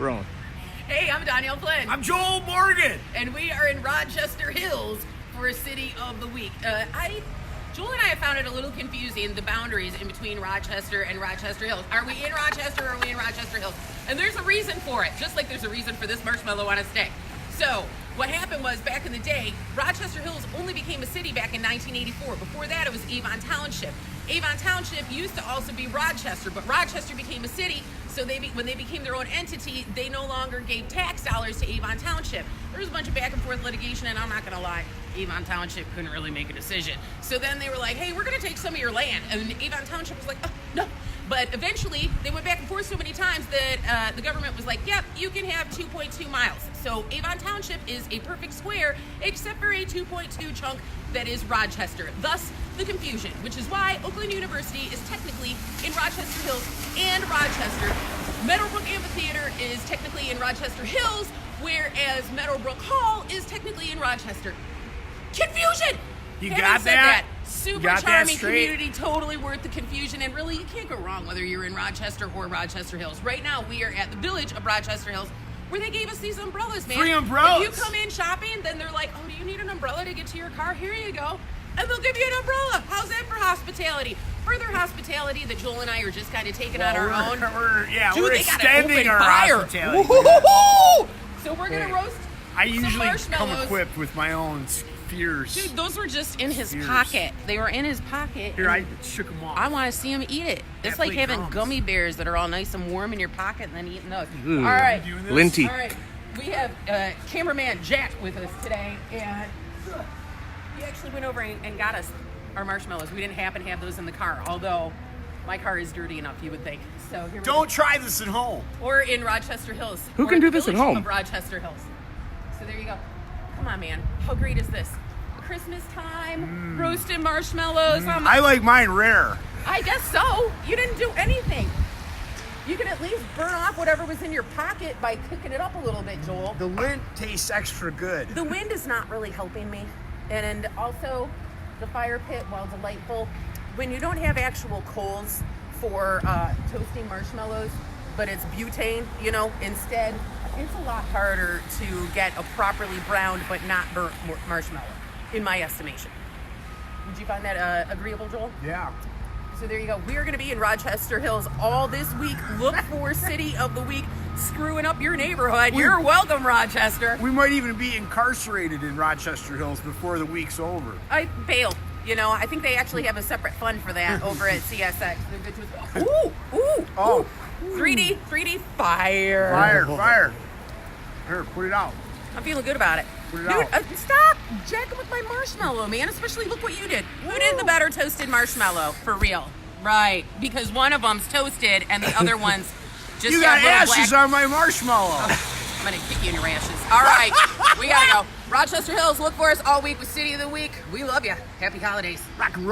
Roan. Hey, I'm Danielle Flynn. I'm Joel Morgan. And we are in Rochester Hills for City of the Week. Joel and I have found it a little confusing, the boundaries in between Rochester and Rochester Hills. Are we in Rochester or are we in Rochester Hills? And there's a reason for it, just like there's a reason for this marshmallow on a stick. So, what happened was, back in the day, Rochester Hills only became a city back in 1984. Before that, it was Avon Township. Avon Township used to also be Rochester, but Rochester became a city, so when they became their own entity, they no longer gave tax dollars to Avon Township. There was a bunch of back and forth litigation, and I'm not going to lie, Avon Township couldn't really make a decision. So then they were like, hey, we're going to take some of your land. And Avon Township was like, oh, no. But eventually, they went back and forth so many times that the government was like, yep, you can have 2.2 miles. So Avon Township is a perfect square, except for a 2.2 chunk that is Rochester. Thus, the confusion, which is why Oakland University is technically in Rochester Hills and Rochester. Meadowbrook Amphitheater is technically in Rochester Hills, whereas Meadowbrook Hall is technically in Rochester. Confusion! You Having got said that? Super Got that charming straight? community, totally worth the confusion, and really, you can't go wrong whether you're in Rochester or Rochester Hills. Right now, we are at the village of Rochester Hills, where they gave us these umbrellas, man. Free umbrellas. If you come in shopping, then they're like, oh, do you need an umbrella to get to your car? Here you go. And they'll give you an umbrella. How's that for hospitality? Further hospitality that Joel and I are just kind of taking on our own. We're Dude, they got an extending open our fire. hospitality. Woo-hoo-hoo-hoo! So we're going to roast I some usually come marshmallows. equipped with my own fears. Dude, those were just in his Fears. pocket. They were in his pocket. Here, and I shook them off. I want to see him eat it. It's like Definitely having comes. gummy bears that are all nice and warm in your pocket and then eating those. Ooh. All right. You doing this? Linty. All right. We have cameraman Jack with us today, and he actually went over and got us our marshmallows. We didn't happen to have those in the car, although my car is dirty enough, you would think. So here we Don't go. try this at home. Or in Rochester Hills. Who Or can do the this at village home? Of Rochester Hills. So there you go. Come on, man. How great is this? Christmas time, roasted marshmallows. I like mine rare. I guess so. You didn't do anything. You can at least burn off whatever was in your pocket by cooking it up a little bit, Joel. The lint tastes extra good. The wind is not really helping me. And also, the fire pit, while delightful, when you don't have actual coals for toasting marshmallows, but it's butane, instead, it's a lot harder to get a properly browned but not burnt marshmallow, in my estimation. Did you find that agreeable, Joel? Yeah. So there you go. We are going to be in Rochester Hills all this week. Look for City of the Week, screwing up your neighborhood. You're welcome, Rochester. We might even be incarcerated in Rochester Hills before the week's over. I bail. I think they actually have a separate fund for that over at CSX. They're good to us. Ooh. Oh. 3D fire. Fire. Here, put it out. I'm feeling good about it. Put it Dude, out. stop jacking with my marshmallow, man. Especially look what you did. Who did the better toasted marshmallow? For real. Right. Because one of them's toasted and the other one's just You got have little ashes black... on my marshmallow. I'm going to kick you in your ashes. All right. We got to go. Rochester Hills, look for us all week with City of the Week. We love you. Happy holidays. Rock and roll.